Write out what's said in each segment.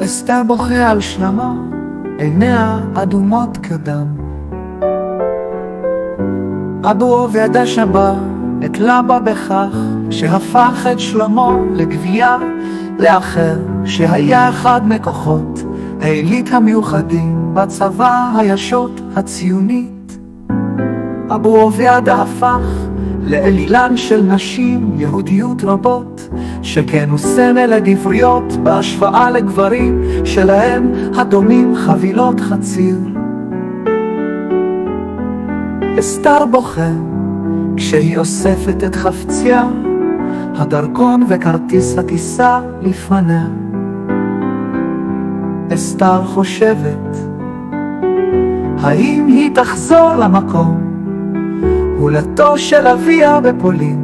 אסתר בוכה על שלמה, עיניה אדומות כדם. אבו עובדיה שבה את לבה בכך שהפך את שלמה לגבייה לאחר, שהיה אחד מכוחות העילית המיוחדים בצבא הישות הציונית. אבו עובדיה הפך לאלילן של נשים יהודיות רבות, שכן הוא סמל הגבריות בהשוואה לגברים שלהם הדומים חבילות חציר. אסתר בוכה כשהיא אוספת את חפציה, הדרכון וכרטיס הטיסה לפניה. אסתר חושבת, האם היא תחזור למקום הולדתו של אביה בפולין,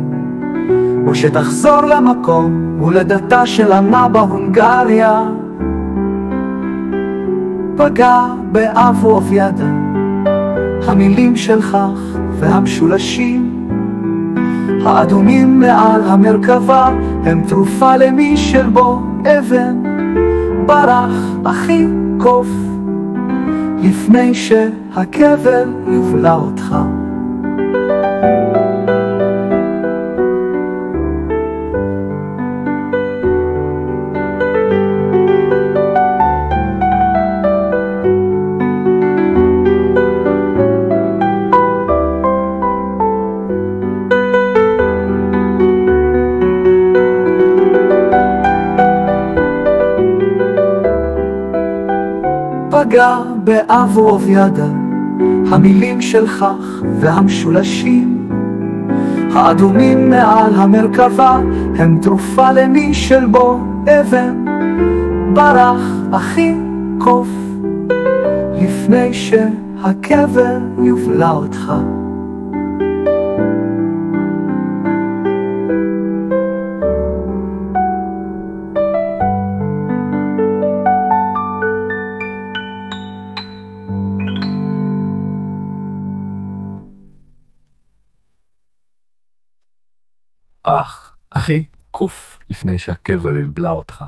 או שתחזור למקום הולדתה של אמה בהונגריה. פגע באבו עובדיה המילים של כך והמשולשים האדומים מעל המרכבה הם תרופה למי של בו אבן. ברח אחי קוף לפני שהכבל יובלע אותך. פגע באבו עובדיה המילים של כך והמשולשים האדומים מעל המרכבה הם תרופה למי של בו אבן. ברח אחי קוף לפני שהכבל יובלע אותך. אחי, קוף לפני שהכבל יבלע אותך.